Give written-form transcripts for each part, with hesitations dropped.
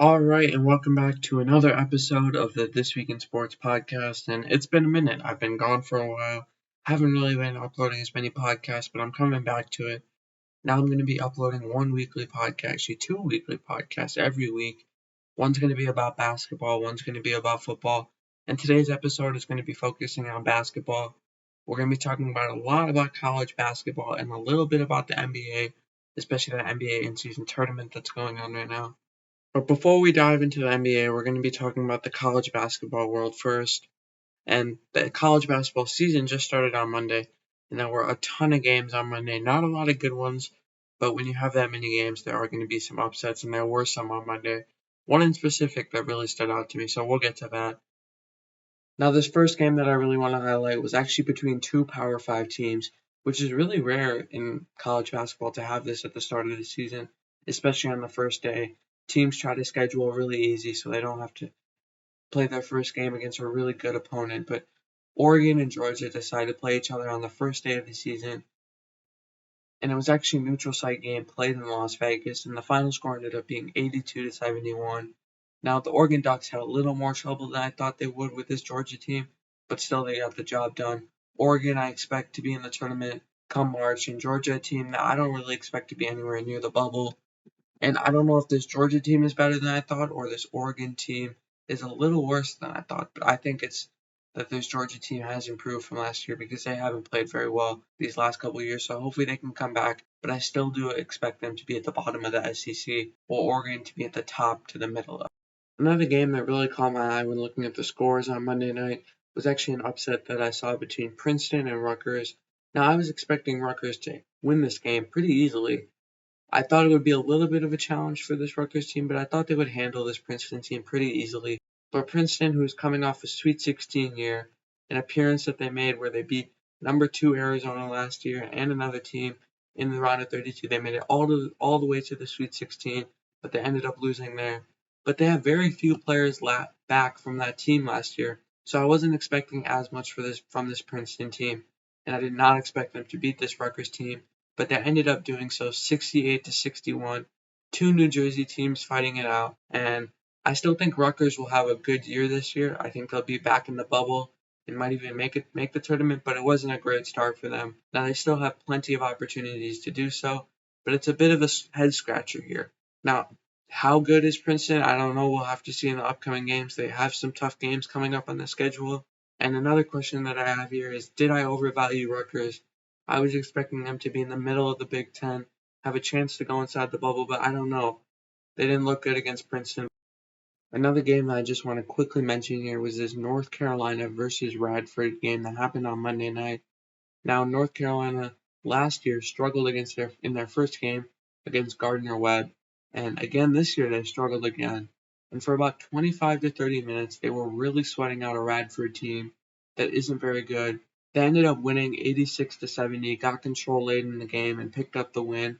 All right, and welcome back to another episode of the This Week in Sports podcast. And it's been a minute. I've been gone for a while. Haven't really been uploading as many podcasts, but I'm coming back to it. Now I'm going to be uploading one weekly podcast, actually two weekly podcasts every week. One's going to be about basketball, one's going to be about football. And today's episode is going to be focusing on basketball. We're going to be talking about a lot about college basketball and a little bit about the NBA, especially the NBA in-season tournament that's going on right now. But before we dive into the NBA, we're going to be talking about the college basketball world first. And the college basketball season just started on Monday, and there were a ton of games on Monday. Not a lot of good ones, but when you have that many games, there are going to be some upsets, and there were some on Monday. One in specific that really stood out to me, so we'll get to that. Now, this first game that I really want to highlight was actually between two Power 5 teams, which is really rare in college basketball to have this at the start of the season, especially on the first day. Teams try to schedule really easy so they don't have to play their first game against a really good opponent. But Oregon and Georgia decided to play each other on the first day of the season, and it was actually a neutral site game played in Las Vegas, and the final score ended up being 82-71. Now, the Oregon Ducks had a little more trouble than I thought they would with this Georgia team, but still they got the job done. Oregon, I expect to be in the tournament come March, and Georgia, a team that I don't really expect to be anywhere near the bubble. And I don't know if this Georgia team is better than I thought or this Oregon team is a little worse than I thought, but I think it's that this Georgia team has improved from last year because they haven't played very well these last couple of years, so hopefully they can come back. But I still do expect them to be at the bottom of the SEC, while Oregon to be at the top to the middle. Another game that really caught my eye when looking at the scores on Monday night was actually an upset that I saw between Princeton and Rutgers. Now, I was expecting Rutgers to win this game pretty easily. I thought it would be a little bit of a challenge for this Rutgers team, but I thought they would handle this Princeton team pretty easily. But Princeton, who's coming off a Sweet 16 year, an appearance that they made where they beat number 2 Arizona last year and another team in the round of 32, they made it all the way to the Sweet 16, but they ended up losing there. But they have very few players back from that team last year, so I wasn't expecting as much from this Princeton team, and I did not expect them to beat this Rutgers team, but they ended up doing so 68-61. Two New Jersey teams fighting it out, and I still think Rutgers will have a good year this year. I think they'll be back in the bubble and might even make the tournament, but it wasn't a great start for them. Now they still have plenty of opportunities to do so, but it's a bit of a head scratcher here. Now, how good is Princeton? I don't know. We'll have to see in the upcoming games. They have some tough games coming up on the schedule. And another question that I have here is, did I overvalue Rutgers? I was expecting them to be in the middle of the Big Ten, have a chance to go inside the bubble, but I don't know. They didn't look good against Princeton. Another game that I just want to quickly mention here was this North Carolina versus Radford game that happened on Monday night. Now, North Carolina last year struggled in their first game against Gardner-Webb, and again this year they struggled again. And for about 25 to 30 minutes, they were really sweating out a Radford team that isn't very good. They ended up winning 86-70, got control late in the game, and picked up the win.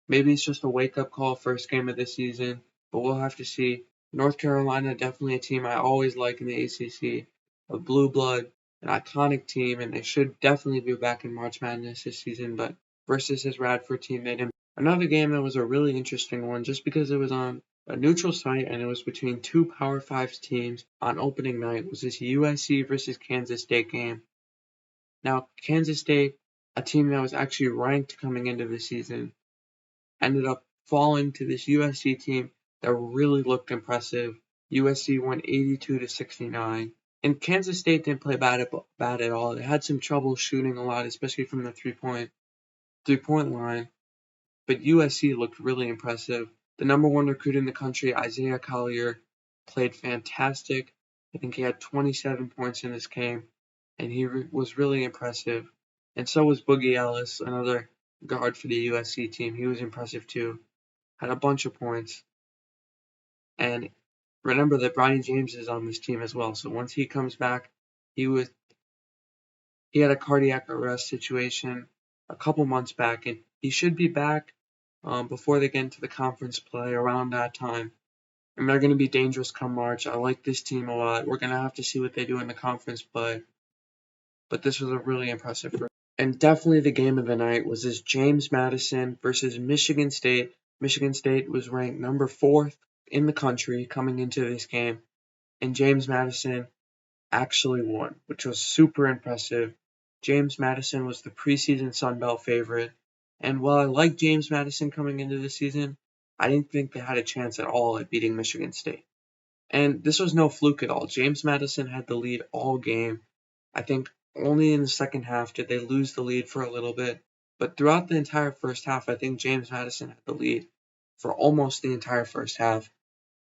Maybe it's just a wake-up call first game of the season, but we'll have to see. North Carolina, definitely a team I always like in the ACC, a blue blood, an iconic team, and they should definitely be back in March Madness this season, but versus this Radford team, they didn't. Another game that was a really interesting one just because it was on a neutral site and it was between two Power 5 teams on opening night was this USC versus Kansas State game. Now, Kansas State, a team that was actually ranked coming into the season, ended up falling to this USC team that really looked impressive. USC won 82-69. And Kansas State didn't play bad at all. They had some trouble shooting a lot, especially from the three-point line. But USC looked really impressive. The number 1 recruit in the country, Isaiah Collier, played fantastic. I think he had 27 points in this game, and he was really impressive. And so was Boogie Ellis, another guard for the USC team. He was impressive too. Had a bunch of points. And remember that Bronny James is on this team as well. So once he comes back, he had a cardiac arrest situation a couple months back, and he should be back before they get into the conference play around that time. And they're going to be dangerous come March. I like this team a lot. We're going to have to see what they do in the conference play. But this was a really impressive. And definitely the game of the night was this James Madison versus Michigan State Michigan State was ranked number 4th in the country coming into this game, and James Madison actually won, which was super impressive. James Madison was the preseason Sun Belt favorite, and while I liked James Madison coming into the season, I didn't think they had a chance at all at beating Michigan State. And this was no fluke at all. James Madison had the lead all game. I think only in the second half did they lose the lead for a little bit, but throughout the entire first half, I think James Madison had the lead for almost the entire first half.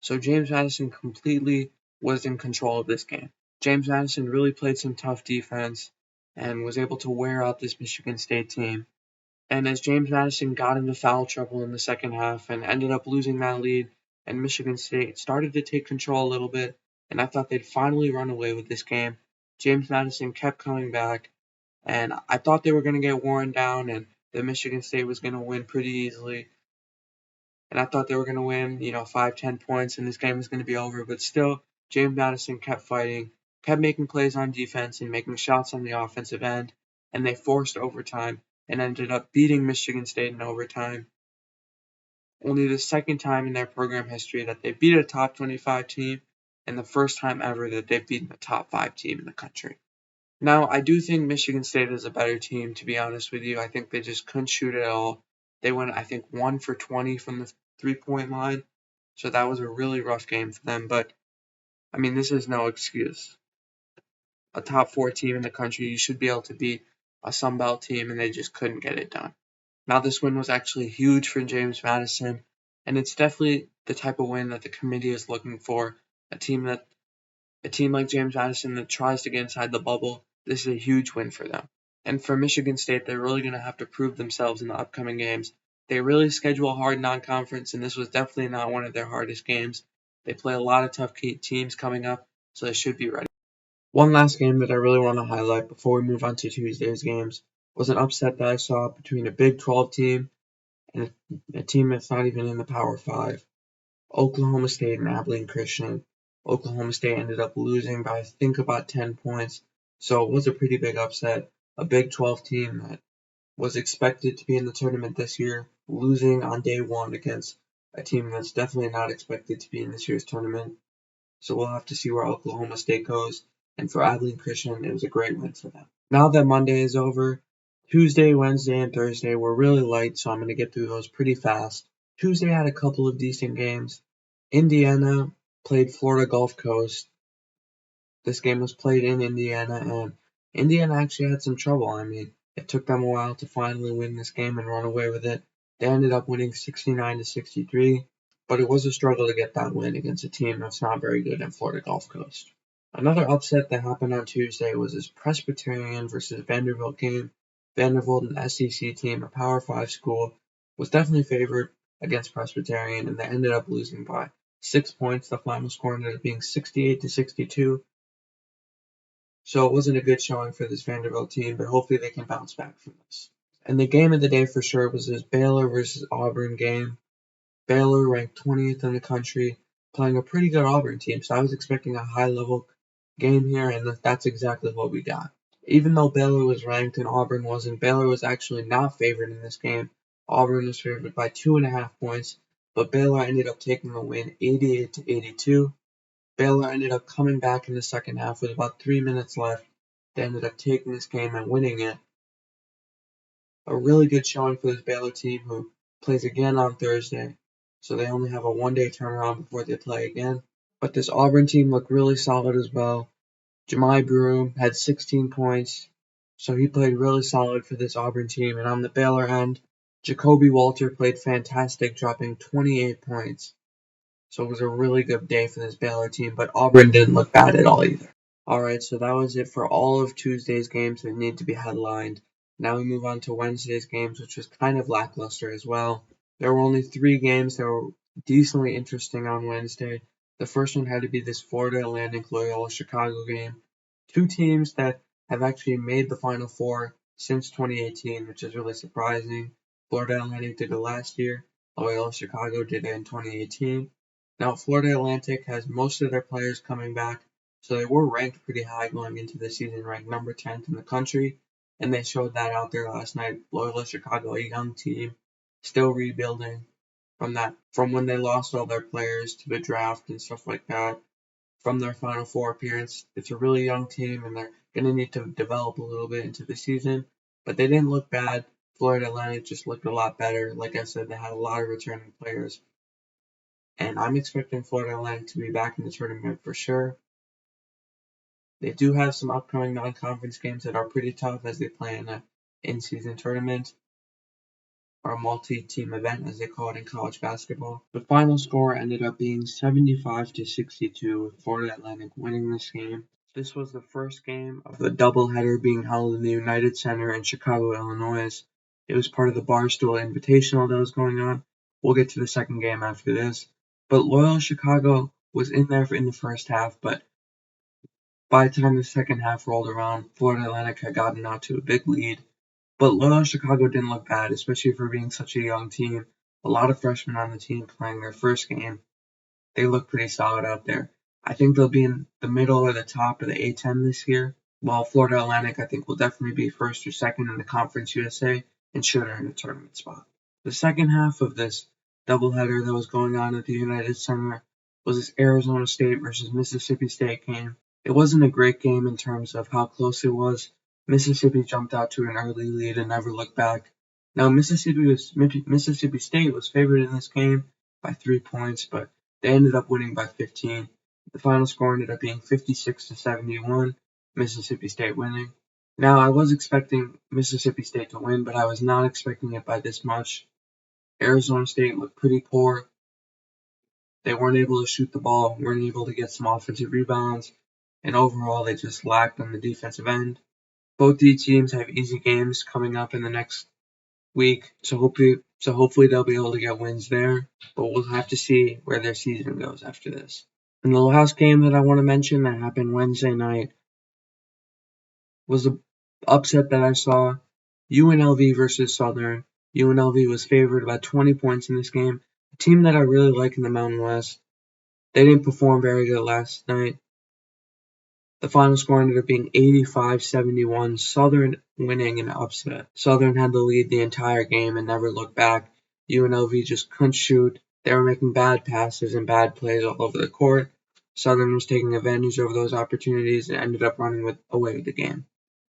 So James Madison completely was in control of this game. James Madison really played some tough defense and was able to wear out this Michigan State team. And as James Madison got into foul trouble in the second half and ended up losing that lead, and Michigan State started to take control a little bit, and I thought they'd finally run away with this game, James Madison kept coming back, and I thought they were going to get worn down and that Michigan State was going to win pretty easily. And I thought they were going to win, 5-10 points, and this game was going to be over. But still, James Madison kept fighting, kept making plays on defense and making shots on the offensive end, and they forced overtime and ended up beating Michigan State in overtime. Only the second time in their program history that they beat a top 25 team, and the first time ever that they've beaten a top 5 team in the country. Now, I do think Michigan State is a better team, to be honest with you. I think they just couldn't shoot at all. They went, I think, 1 for 20 from the three-point line. So that was a really rough game for them. But, I mean, this is no excuse. A top 4 team in the country, you should be able to beat a Sun Belt team, and they just couldn't get it done. Now, this win was actually huge for James Madison, and it's definitely the type of win that the committee is looking for. A team like James Madison that tries to get inside the bubble, this is a huge win for them. And for Michigan State, they're really going to have to prove themselves in the upcoming games. They really schedule a hard non-conference, and this was definitely not one of their hardest games. They play a lot of tough teams coming up, so they should be ready. One last game that I really want to highlight before we move on to Tuesday's games was an upset that I saw between a Big 12 team and a team that's not even in the Power 5. Oklahoma State and Abilene Christian. Oklahoma State ended up losing by I think about 10 points, so it was a pretty big upset. A Big 12 team that was expected to be in the tournament this year, losing on day one against a team that's definitely not expected to be in this year's tournament. So we'll have to see where Oklahoma State goes. And for Abilene Christian, it was a great win for them. Now that Monday is over, Tuesday, Wednesday, and Thursday were really light, so I'm going to get through those pretty fast. Tuesday had a couple of decent games. Indiana played Florida Gulf Coast. This game was played in Indiana, and Indiana actually had some trouble. I mean, it took them a while to finally win this game and run away with it. They ended up winning 69-63, but it was a struggle to get that win against a team that's not very good in Florida Gulf Coast. Another upset that happened on Tuesday was this Presbyterian versus Vanderbilt game. Vanderbilt, an SEC team, a Power 5 school, was definitely favored against Presbyterian, and they ended up losing by 6 points. The final score ended up being 68-62. So it wasn't a good showing for this Vanderbilt team, but hopefully they can bounce back from this. And the game of the day for sure was this Baylor versus Auburn game. Baylor ranked 20th in the country, playing a pretty good Auburn team, so I was expecting a high-level game here, and that's exactly what we got. Even though Baylor was ranked and Auburn wasn't, Baylor was actually not favored in this game. Auburn was favored by 2.5 points, but Baylor ended up taking the win 88-82. Baylor ended up coming back in the second half with about 3 minutes left. They ended up taking this game and winning it. A really good showing for this Baylor team, who plays again on Thursday, so they only have a one-day turnaround before they play again. But this Auburn team looked really solid as well. Jahmai Broome had 16 points, so he played really solid for this Auburn team. And on the Baylor end, Jacoby Walter played fantastic, dropping 28 points. So it was a really good day for this Baylor team, but Auburn didn't look bad at all either. Alright, so that was it for all of Tuesday's games that need to be headlined. Now we move on to Wednesday's games, which was kind of lackluster as well. There were only 3 games that were decently interesting on Wednesday. The first one had to be this Florida Atlantic Loyola Chicago game. 2 teams that have actually made the Final Four since 2018, which is really surprising. Florida Atlantic did it last year. Loyola Chicago did it in 2018. Now, Florida Atlantic has most of their players coming back, so they were ranked pretty high going into the season, ranked number 10th in the country, and they showed that out there last night. Loyola Chicago, a young team, still rebuilding, from when they lost all their players to the draft and stuff like that, from their Final Four appearance. It's a really young team, and they're going to need to develop a little bit into the season. But they didn't look bad. Florida Atlantic just looked a lot better. Like I said, they had a lot of returning players. And I'm expecting Florida Atlantic to be back in the tournament for sure. They do have some upcoming non-conference games that are pretty tough as they play in an in-season tournament, or a multi-team event as they call it in college basketball. The final score ended up being 75-62, with Florida Atlantic winning this game. This was the first game of the doubleheader being held in the United Center in Chicago, Illinois. It was part of the Barstool Invitational that was going on. We'll get to the second game after this. But Loyola Chicago was in there in the first half, but by the time the second half rolled around, Florida Atlantic had gotten out to a big lead. But Loyola Chicago didn't look bad, especially for being such a young team. A lot of freshmen on the team playing their first game. They look pretty solid out there. I think they'll be in the middle or the top of the A-10 this year, while Florida Atlantic I think will definitely be first or second in the Conference USA and should earn a tournament spot. The second half of this doubleheader that was going on at the United Center was this Arizona State versus Mississippi State game. It wasn't a great game in terms of how close it was. Mississippi jumped out to an early lead and never looked back. Now Mississippi State was favored in this game by 3 points, but they ended up winning by 15. The final score ended up being 56-71, Mississippi State winning. Now I was expecting Mississippi State to win, but I was not expecting it by this much. Arizona State looked pretty poor. They weren't able to shoot the ball, weren't able to get some offensive rebounds, and overall they just lacked on the defensive end. Both these teams have easy games coming up in the next week, so hopefully they'll be able to get wins there, but we'll have to see where their season goes after this. And the last game that I want to mention that happened Wednesday night was an upset that I saw, UNLV versus Southern. UNLV was favored by 20 points in this game. A team that I really like in the Mountain West. They didn't perform very good last night. The final score ended up being 85-71, Southern winning an upset. Southern had the lead the entire game and never looked back. UNLV just couldn't shoot. They were making bad passes and bad plays all over the court. Southern was taking advantage of those opportunities and ended up running away with the game.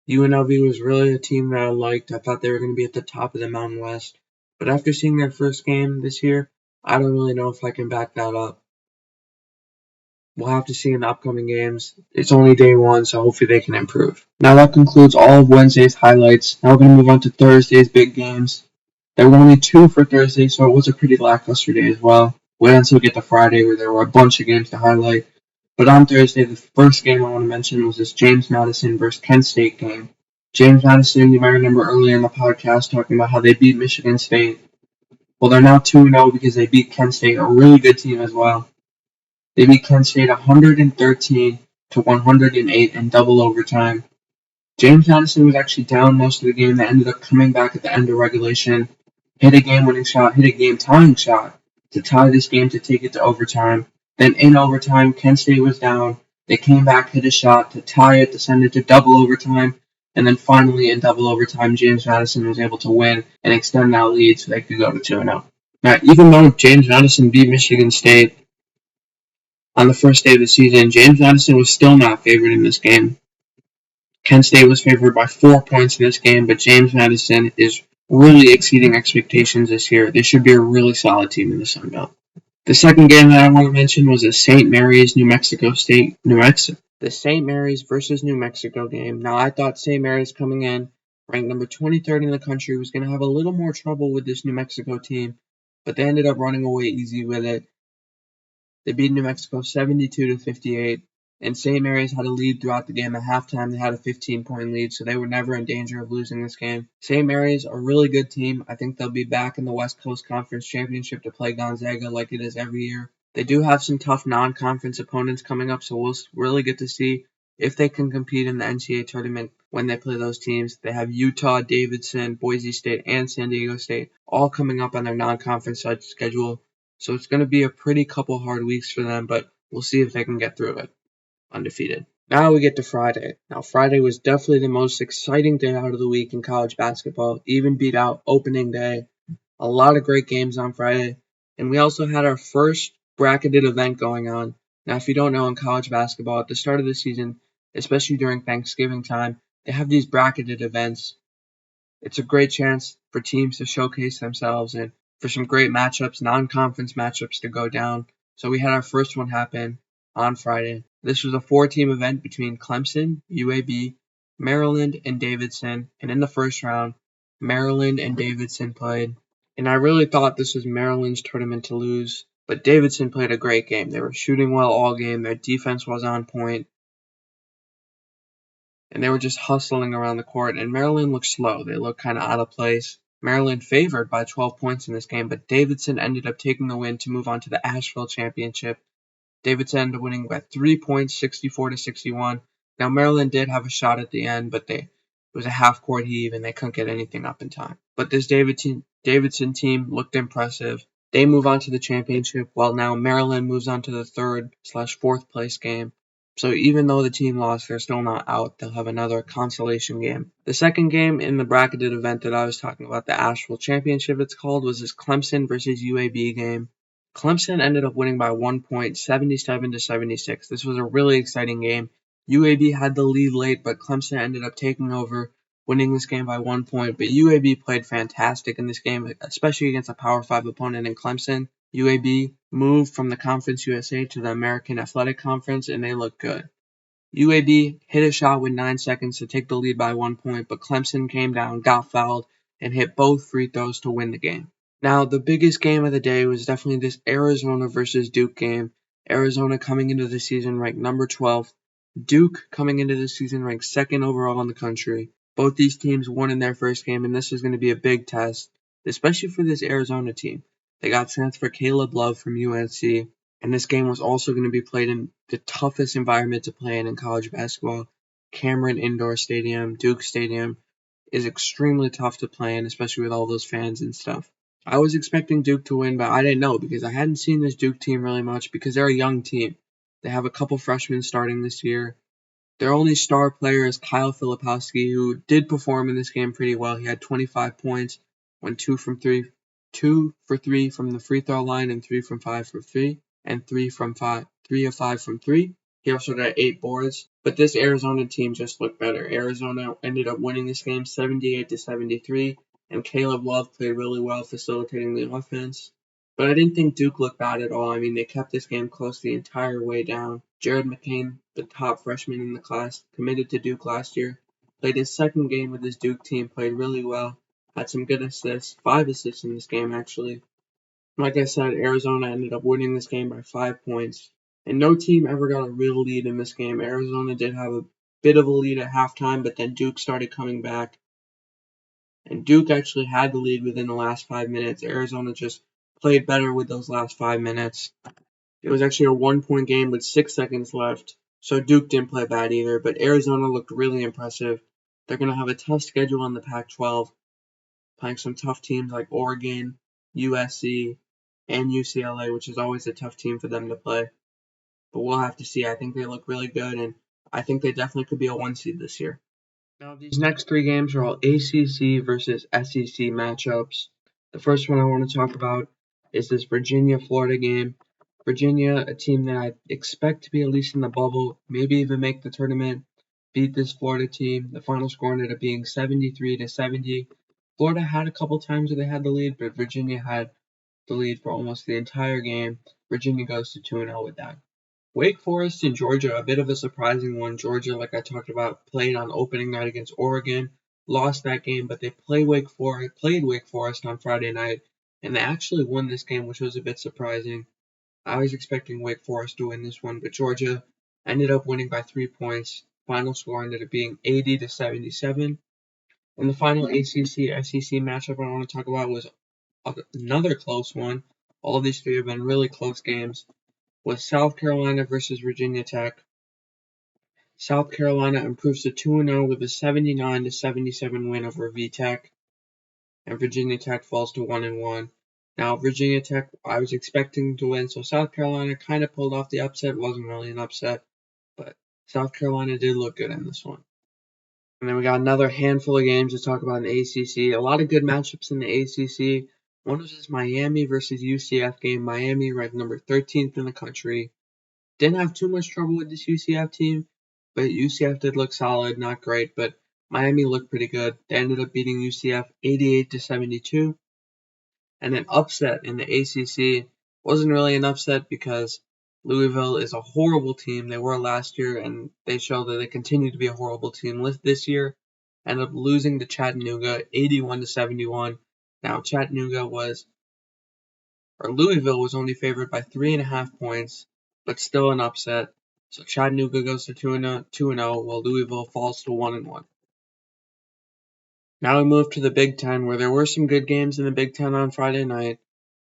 UNLV was really a team that I liked. I thought they were going to be at the top of the Mountain West. But after seeing their first game this year, I don't really know if I can back that up. We'll have to see in the upcoming games. It's only day one, so hopefully they can improve. Now that concludes all of Wednesday's highlights. Now we're going to move on to Thursday's big games. There were only 2 for Thursday, so it was a pretty lackluster day as well. Wait until we get to Friday where there were a bunch of games to highlight. But on Thursday, the first game I want to mention was this James Madison versus Kent State game. James Madison, you might remember earlier in the podcast talking about how they beat Michigan State. Well, they're now 2-0 because they beat Kent State, a really good team as well. They beat Kent State 113-108 in double overtime. James Madison was actually down most of the game. They ended up coming back at the end of regulation, hit a game-winning shot, hit a game-tying shot to tie this game to take it to overtime. Then in overtime, Kent State was down. They came back, hit a shot to tie it, to send it to double overtime. And then finally, in double overtime, James Madison was able to win and extend that lead so they could go to 2-0. Now, even though James Madison beat Michigan State on the first day of the season, James Madison was still not favored in this game. Kent State was favored by 4 points in this game, but James Madison is really exceeding expectations this year. They should be a really solid team in the Sun Belt. The second game that I want to mention was the St. Mary's the St. Mary's versus New Mexico game. Now, I thought St. Mary's coming in, ranked number 23rd in the country, was going to have a little more trouble with this New Mexico team, but they ended up running away easy with it. They beat New Mexico 72-58, and St. Mary's had a lead throughout the game. At halftime, they had a 15-point lead, so they were never in danger of losing this game. St. Mary's, a really good team. I think they'll be back in the West Coast Conference Championship to play Gonzaga like it is every year. They do have some tough non-conference opponents coming up, so we'll really get to see if they can compete in the NCAA tournament when they play those teams. They have Utah, Davidson, Boise State, and San Diego State all coming up on their non-conference schedule. So it's going to be a pretty couple hard weeks for them, but we'll see if they can get through it undefeated. Now we get to Friday. Now Friday was definitely the most exciting day out of the week in college basketball, even beat out opening day. A lot of great games on Friday. And we also had our first bracketed event going on. Now, if you don't know, in college basketball, at the start of the season, especially during Thanksgiving time, they have these bracketed events. It's a great chance for teams to showcase themselves and for some great matchups, non-conference matchups to go down. So we had our first one happen on Friday. This was a 4-team event between Clemson, UAB, Maryland, and Davidson. And in the first round, Maryland and Davidson played. And I really thought this was Maryland's tournament to lose. But Davidson played a great game. They were shooting well all game. Their defense was on point. And they were just hustling around the court. And Maryland looked slow. They looked kind of out of place. Maryland favored by 12 points in this game, but Davidson ended up taking the win to move on to the Asheville Championship. Davidson ended up winning by 3 points, 64-61. Now, Maryland did have a shot at the end, but it was a half-court heave, and they couldn't get anything up in time. But this Davidson team looked impressive. They move on to the championship, while now Maryland moves on to the 3rd/4th place game. So even though the team lost, they're still not out. They'll have another consolation game. The second game in the bracketed event that I was talking about, the Asheville Championship it's called, was this Clemson versus UAB game. Clemson ended up winning by 1 point, 77-76. This was a really exciting game. UAB had the lead late, but Clemson ended up taking over, winning this game by 1 point. But UAB played fantastic in this game, especially against a Power 5 opponent in Clemson. UAB moved from the Conference USA to the American Athletic Conference, and they looked good. UAB hit a shot with 9 seconds to take the lead by 1 point, but Clemson came down, got fouled, and hit both free throws to win the game. Now, the biggest game of the day was definitely this Arizona versus Duke game. Arizona coming into the season ranked number 12. Duke coming into the season ranked 2nd overall in the country. Both these teams won in their first game, and this is going to be a big test, especially for this Arizona team. They got transfer Caleb Love from UNC, and this game was also going to be played in the toughest environment to play in college basketball. Cameron Indoor Stadium, Duke Stadium, is extremely tough to play in, especially with all those fans and stuff. I was expecting Duke to win, but I didn't know because I hadn't seen this Duke team really much because they're a young team. They have a couple freshmen starting this year. Their only star player is Kyle Filipowski, who did perform in this game pretty well. He had 25 points, went 2 for 3 from the free throw line, and 3 from 5 for 3, and 3 of 5 from 3. He also got 8 boards. But this Arizona team just looked better. Arizona ended up winning this game 78-73, and Caleb Love played really well facilitating the offense. But I didn't think Duke looked bad at all. I mean, they kept this game close the entire way down. Jared McCain, the top freshman in the class, committed to Duke last year, played his second game with his Duke team, played really well, had some good assists, 5 assists in this game actually. Like I said, Arizona ended up winning this game by 5 points. And no team ever got a real lead in this game. Arizona did have a bit of a lead at halftime, but then Duke started coming back. And Duke actually had the lead within the last 5 minutes. Arizona just played better with those last 5 minutes. It was actually a 1-point game with 6 seconds left. So Duke didn't play bad either, but Arizona looked really impressive. They're going to have a tough schedule in the Pac-12, playing some tough teams like Oregon, USC, and UCLA, which is always a tough team for them to play. But we'll have to see. I think they look really good, and I think they definitely could be a 1 seed this year. Now, these next 3 games are all ACC versus SEC matchups. The first one I want to talk about is this Virginia-Florida game. Virginia, a team that I expect to be at least in the bubble, maybe even make the tournament, beat this Florida team. The final score ended up being 73-70. Florida had a couple times where they had the lead, but Virginia had the lead for almost the entire game. Virginia goes to 2-0 with that. Wake Forest and Georgia, a bit of a surprising one. Georgia, like I talked about, played on opening night against Oregon, lost that game, but they played Wake Forest on Friday night, and they actually won this game, which was a bit surprising. I was expecting Wake Forest to win this one, but Georgia ended up winning by 3 points. Final score ended up being 80-77. And the final ACC-SEC matchup I want to talk about was another close one. All of these 3 have been really close games. Was South Carolina versus Virginia Tech. South Carolina improves to 2-0 with a 79-77 win over VTech, and Virginia Tech falls to 1-1. Now, Virginia Tech, I was expecting to win, so South Carolina kind of pulled off the upset. Wasn't really an upset, but South Carolina did look good in this one. And then we got another handful of games to talk about in the ACC. A lot of good matchups in the ACC. One was this Miami versus UCF game. Miami ranked number 13th in the country. Didn't have too much trouble with this UCF team, but UCF did look solid, not great, but Miami looked pretty good. They ended up beating UCF 88-72. And an upset in the ACC wasn't really an upset because Louisville is a horrible team. They were last year, and they show that they continue to be a horrible team this year. Ended up losing to Chattanooga 81-71. Now Louisville was only favored by 3.5 points, but still an upset. So Chattanooga goes to 2-0, while Louisville falls to 1-1. Now we move to the Big Ten, where there were some good games in the Big Ten on Friday night.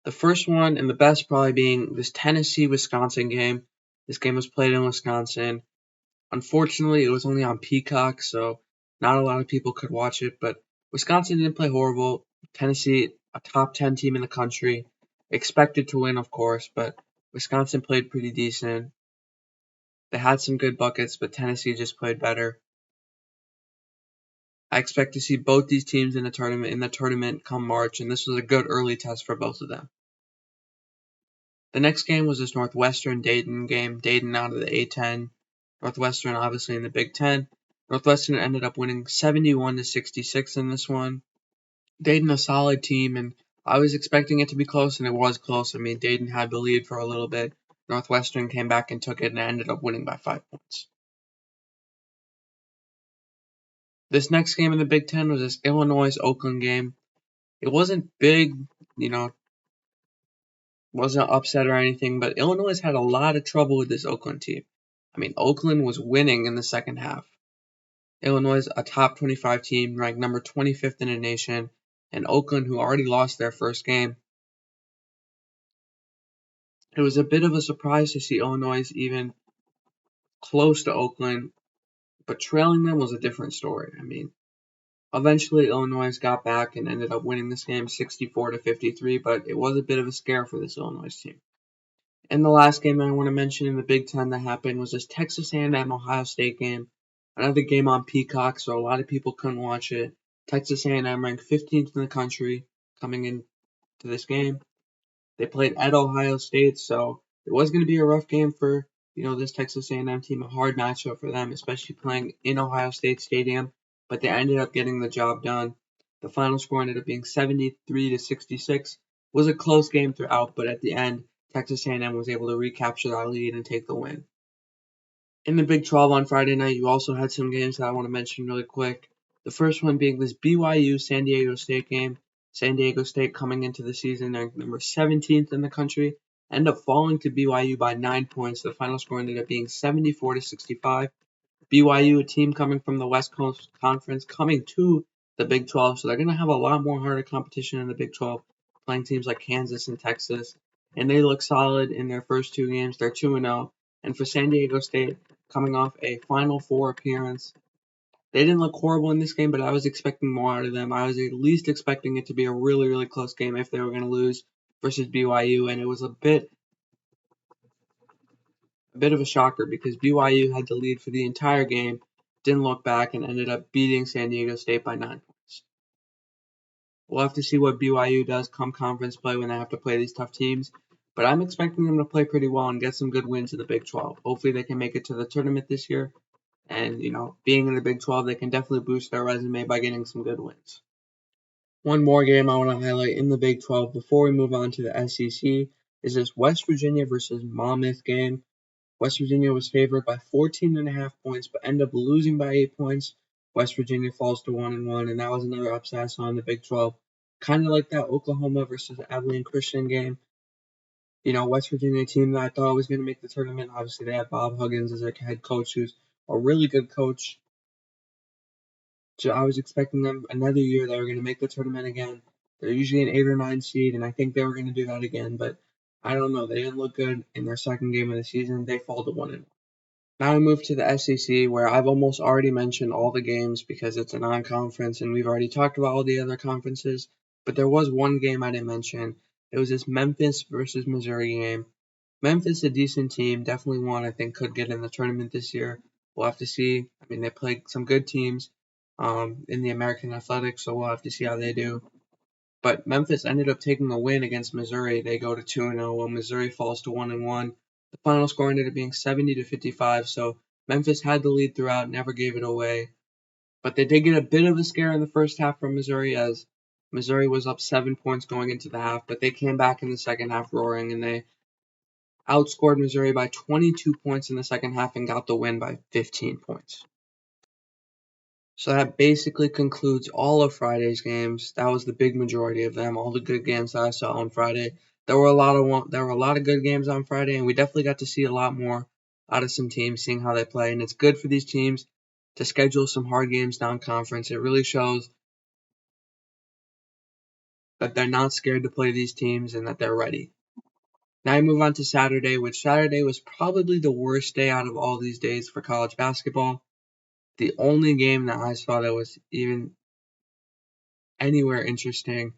The first one and the best probably being this Tennessee-Wisconsin game. This game was played in Wisconsin. Unfortunately, it was only on Peacock, so not a lot of people could watch it, but Wisconsin didn't play horrible. Tennessee, a top 10 team in the country, expected to win, of course, but Wisconsin played pretty decent. They had some good buckets, but Tennessee just played better. I expect to see both these teams in the tournament come March, and this was a good early test for both of them. The next game was this Northwestern-Dayton game. Dayton out of the A10. Northwestern obviously in the Big Ten. Northwestern ended up winning 71-66 in this one. Dayton a solid team, and I was expecting it to be close, and it was close. I mean, Dayton had the lead for a little bit. Northwestern came back and took it and ended up winning by 5 points. This next game in the Big Ten was this Illinois-Oakland game. It wasn't big, wasn't upset or anything, but Illinois had a lot of trouble with this Oakland team. I mean, Oakland was winning in the second half. Illinois, a top 25 team, ranked number 25th in the nation, and Oakland, who already lost their first game. It was a bit of a surprise to see Illinois even close to Oakland, but trailing them was a different story. I mean, eventually Illinois got back and ended up winning this game 64-53, but it was a bit of a scare for this Illinois team. And the last game I want to mention in the Big Ten that happened was this Texas A&M Ohio State game. Another game on Peacock, so a lot of people couldn't watch it. Texas A&M ranked 15th in the country coming into this game. They played at Ohio State, so it was going to be a rough game for this Texas A&M team, a hard matchup for them, especially playing in Ohio State Stadium. But they ended up getting the job done. The final score ended up being 73-66. It was a close game throughout, but at the end, Texas A&M was able to recapture that lead and take the win. In the Big 12 on Friday night, you also had some games that I want to mention really quick. The first one being this BYU-San Diego State game. San Diego State coming into the season, they're number 17th in the country, end up falling to BYU by 9 points. The final score ended up being 74-65. BYU, a team coming from the West Coast Conference, coming to the Big 12, so they're going to have a lot more harder competition in the Big 12, playing teams like Kansas and Texas. And they look solid in their first two games. They're 2-0. And for San Diego State, coming off a Final Four appearance, they didn't look horrible in this game, but I was expecting more out of them. I was at least expecting it to be a really, really close game if they were going to lose versus BYU, and it was a bit of a shocker because BYU had the lead for the entire game, didn't look back, and ended up beating San Diego State by 9 points. We'll have to see what BYU does come conference play when they have to play these tough teams, but I'm expecting them to play pretty well and get some good wins in the Big 12. Hopefully they can make it to the tournament this year, and being in the Big 12, they can definitely boost their resume by getting some good wins. One more game I want to highlight in the Big 12 before we move on to the SEC is this West Virginia versus Monmouth game. West Virginia was favored by 14.5 points, but ended up losing by 8 points. West Virginia falls to 1-1, and that was another upset I saw in the Big 12. Kind of like that Oklahoma versus Abilene Christian game. West Virginia team that I thought was going to make the tournament. Obviously, they have Bob Huggins as their head coach, who's a really good coach. So I was expecting them another year they were going to make the tournament again. They're usually an 8 or 9 seed, and I think they were going to do that again, but I don't know. They didn't look good in their second game of the season. They fall to 1-1. Now I move to the SEC, where I've almost already mentioned all the games because it's a non-conference, and we've already talked about all the other conferences. But there was one game I didn't mention. It was this Memphis versus Missouri game. Memphis, a decent team, definitely one I think could get in the tournament this year. We'll have to see. I mean, they played some good teams in the American Athletics, so we'll have to see how they do. But Memphis ended up taking a win against Missouri. They go to 2-0 while Missouri falls to 1-1. The final score ended up being 70-55, so Memphis had the lead throughout, never gave it away. But they did get a bit of a scare in the first half from Missouri, as Missouri was up 7 points going into the half, but they came back in the second half roaring, and they outscored Missouri by 22 points in the second half and got the win by 15 points. So that basically concludes all of Friday's games. That was the big majority of them, all the good games that I saw on Friday. There were a lot of good games on Friday, and we definitely got to see a lot more out of some teams, seeing how they play. And it's good for these teams to schedule some hard games non-conference. It really shows that they're not scared to play these teams and that they're ready. Now I move on to Saturday, which Saturday was probably the worst day out of all these days for college basketball. The only game that I saw that was even anywhere interesting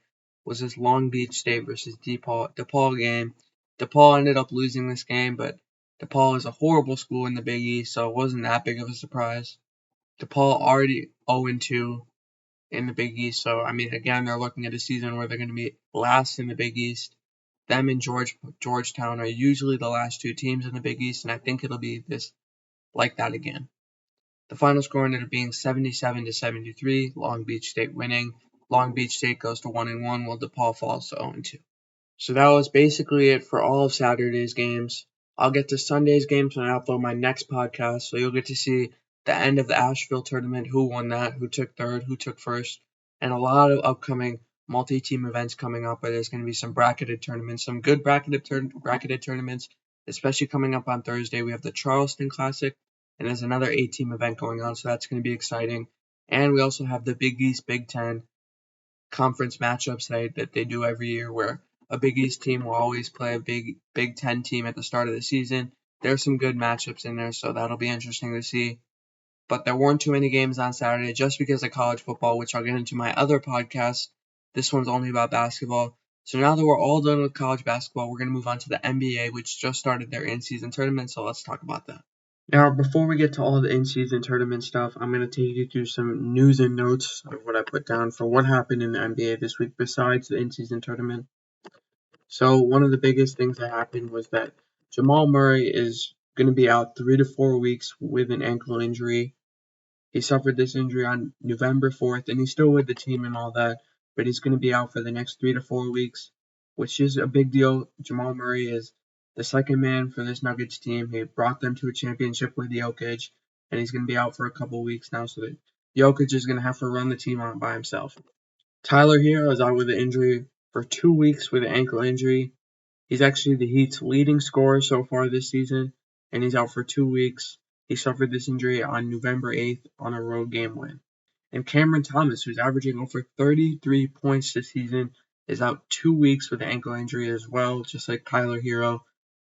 was this Long Beach State versus DePaul game. DePaul ended up losing this game, but DePaul is a horrible school in the Big East, so it wasn't that big of a surprise. DePaul already 0-2 in the Big East, so I mean, again, they're looking at a season where they're going to be last in the Big East. Them and Georgetown are usually the last two teams in the Big East, and I think it'll be this like that again. The final score ended up being 77-73, Long Beach State winning. Long Beach State goes to 1-1 while DePaul falls to 0-2. So that was basically it for all of Saturday's games. I'll get to Sunday's games when I upload my next podcast, so you'll get to see the end of the Asheville tournament, who won that, who took third, who took first, and a lot of upcoming multi-team events coming up where there's going to be some bracketed tournaments, some good bracketed tournaments, especially coming up on Thursday. We have the Charleston Classic, and there's another 8-team event going on, so that's going to be exciting. And we also have the Big East Big Ten conference matchups that they do every year, where a Big East team will always play a Big Ten team at the start of the season. There's some good matchups in there, so that'll be interesting to see. But there weren't too many games on Saturday just because of college football, which I'll get into my other podcast. This one's only about basketball. So now that we're all done with college basketball, we're going to move on to the NBA, which just started their in-season tournament, so let's talk about that. Now, before we get to all the in-season tournament stuff, I'm going to take you through some news and notes of what I put down for what happened in the NBA this week besides the in-season tournament. So one of the biggest things that happened was that Jamal Murray is going to be out 3 to 4 weeks with an ankle injury. He suffered this injury on November 4th, and he's still with the team and all that, but he's going to be out for the next 3 to 4 weeks, which is a big deal. Jamal Murray is the second man for this Nuggets team. He brought them to a championship with Jokic, and he's going to be out for a couple weeks now, so that Jokic is going to have to run the team on by himself. Tyler Hero is out with an injury for 2 weeks with an ankle injury. He's actually the Heat's leading scorer so far this season, and he's out for 2 weeks. He suffered this injury on November 8th on a road game win. And Cameron Thomas, who's averaging over 33 points this season, is out 2 weeks with an ankle injury as well, just like Tyler Hero.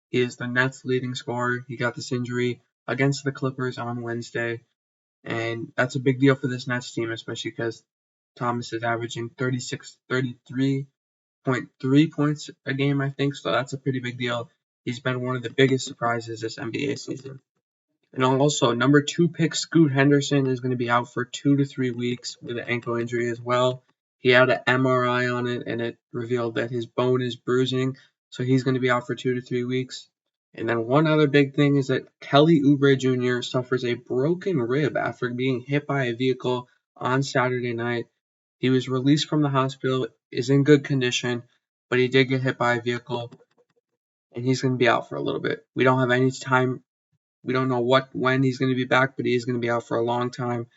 He is the Nets' leading scorer. He got this injury against the Clippers on Wednesday, and that's a big deal for this Nets team, especially because Thomas is averaging 33.3 points a game, I think, so that's a pretty big deal. He's been one of the biggest surprises this NBA season. And also, number 2 pick Scoot Henderson is going to be out for 2 to 3 weeks with an ankle injury as well. He had an MRI on it, and it revealed that his bone is bruising, so he's going to be out for 2 to 3 weeks. And then one other big thing is that Kelly Oubre Jr. suffers a broken rib after being hit by a vehicle on Saturday night. He was released from the hospital, is in good condition, but he did get hit by a vehicle, and he's going to be out for a little bit. We don't have any time. We don't know when he's going to be back, but he's going to be out for a long time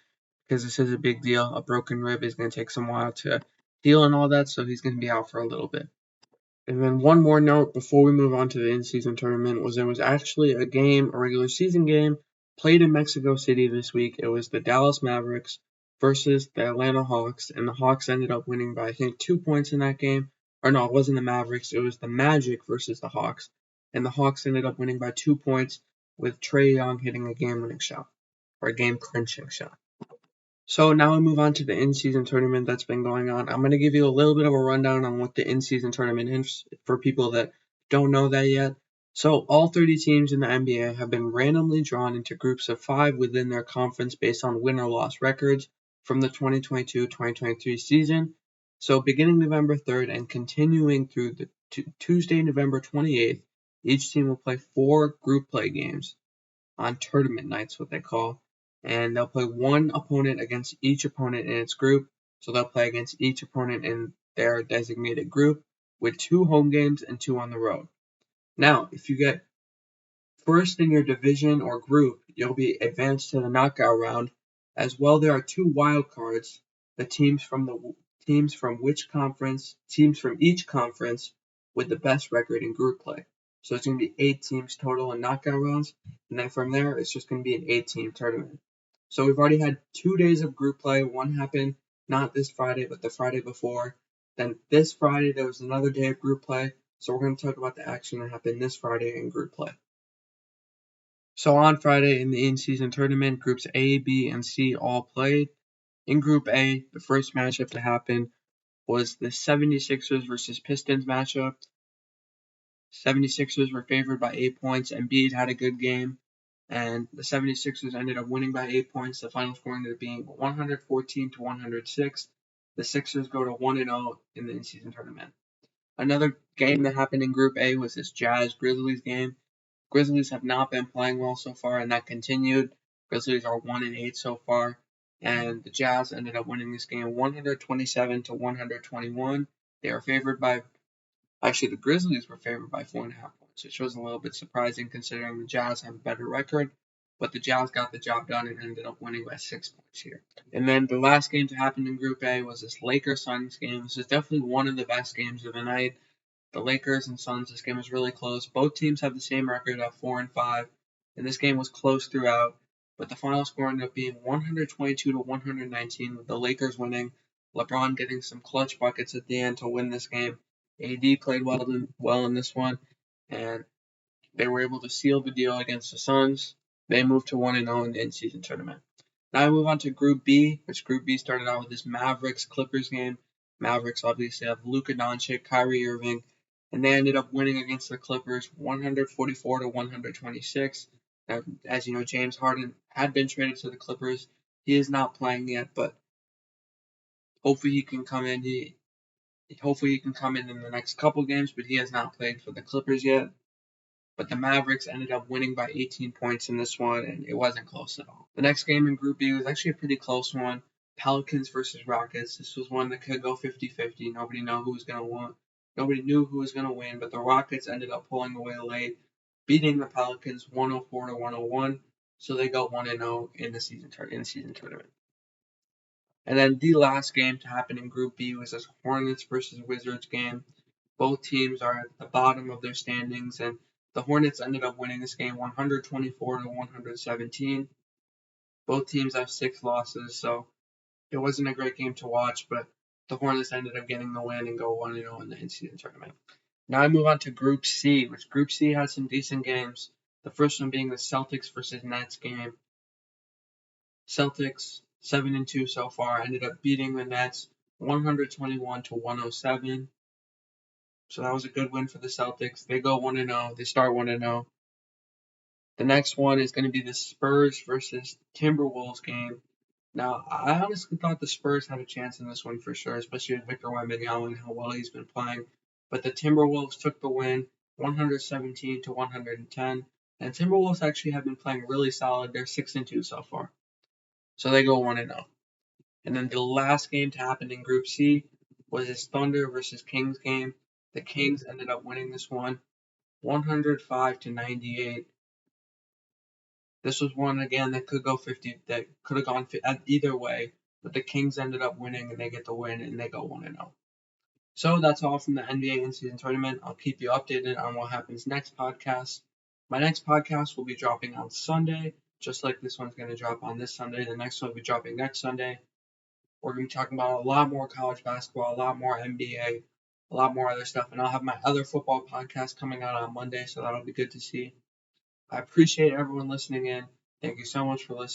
because this is a big deal. A broken rib is going to take some while to heal and all that, so he's going to be out for a little bit. And then one more note before we move on to the in-season tournament was there was actually a regular season game, played in Mexico City this week. It was the Dallas Mavericks versus the Atlanta Hawks, and the Hawks ended up winning by, I think, 2 points in that game. Or no, it wasn't the Mavericks. It was the Magic versus the Hawks, and the Hawks ended up winning by 2 points with Trae Young hitting a game-winning shot, or a game-clinching shot. So now we move on to the in-season tournament that's been going on. I'm going to give you a little bit of a rundown on what the in-season tournament is for people that don't know that yet. So all 30 teams in the NBA have been randomly drawn into groups of 5 within their conference based on win or loss records from the 2022-2023 season. So beginning November 3rd and continuing through the Tuesday, November 28th, each team will play 4 group play games on tournament nights, what they call, and they'll play one opponent against each opponent in its group. So they'll play against each opponent in their designated group with 2 home games and 2 on the road. Now, if you get first in your division or group, you'll be advanced to the knockout round. As well, there are 2 wild cards, the teams from each conference with the best record in group play. So it's going to be 8 teams total in knockout rounds, and then from there it's just going to be an 8-team tournament. So we've already had 2 days of group play. One happened not this Friday, but the Friday before. Then this Friday there was another day of group play. So we're going to talk about the action that happened this Friday in group play. So on Friday in the in-season tournament, groups A, B, and C all played. In Group A, the first matchup to happen was the 76ers versus Pistons matchup. 76ers were favored by 8 points. Embiid had a good game, and the 76ers ended up winning by 8 points. The final score ended up being 114-106. The Sixers go to 1-0 in the in-season tournament. Another game that happened in Group A was this Jazz-Grizzlies game. Grizzlies have not been playing well so far, and that continued. Grizzlies are 1-8 so far, and the Jazz ended up winning this game 127-121. They are favored by, actually the Grizzlies were favored by 4.5 points, which was a little bit surprising considering the Jazz have a better record, but the Jazz got the job done and ended up winning by 6 points here. And then the last game to happen in Group A was this Lakers-Suns game. This is definitely one of the best games of the night. The Lakers and Suns, this game was really close. Both teams have the same record of 4-5, and this game was close throughout, but the final score ended up being 122-119, with the Lakers winning, LeBron getting some clutch buckets at the end to win this game. AD played well in this one, and they were able to seal the deal against the Suns. They moved to 1-0 in the in-season tournament. Now I move on to Group B, which Group B started out with this Mavericks-Clippers game. Mavericks obviously have Luka Doncic, Kyrie Irving, and they ended up winning against the Clippers 144-126. Now, as you know, James Harden had been traded to the Clippers. He is not playing yet, but hopefully he can come in. Hopefully he can come in the next couple games, but he has not played for the Clippers yet. But the Mavericks ended up winning by 18 points in this one, and it wasn't close at all. The next game in Group B was actually a pretty close one. Pelicans versus Rockets. This was one that could go 50-50. Nobody knew who was going to win. Nobody knew who was going to win, but the Rockets ended up pulling away late, beating the Pelicans 104-101. So they go 1-0 in the season tournament. And then the last game to happen in Group B was this Hornets versus Wizards game. Both teams are at the bottom of their standings, and the Hornets ended up winning this game 124-117. Both teams have 6 losses, so it wasn't a great game to watch, but the Hornets ended up getting the win and go 1-0 in the in-season tournament. Now I move on to Group C, which Group C has some decent games. The first one being the Celtics versus Nets game. Celtics 7-2 so far, ended up beating the Nets 121-107. So that was a good win for the Celtics. They go 1-0. They start 1-0. The next one is going to be the Spurs versus Timberwolves game. Now, I honestly thought the Spurs had a chance in this one for sure, especially with Victor Wembanyama and how well he's been playing. But the Timberwolves took the win 117-110. And Timberwolves actually have been playing really solid. They're 6-2 so far. So they go 1-0. And then the last game to happen in Group C was this Thunder versus Kings game. The Kings ended up winning this one 105-98. This was one again that could go 50, that could have gone either way, but the Kings ended up winning and they get the win and they go 1-0. So that's all from the NBA in-season tournament. I'll keep you updated on what happens next podcast. My next podcast will be dropping on Sunday, just like this one's going to drop on this Sunday. The next one will be dropping next Sunday. We're going to be talking about a lot more college basketball, a lot more NBA, a lot more other stuff, and I'll have my other football podcast coming out on Monday, so that'll be good to see. I appreciate everyone listening in. Thank you so much for listening.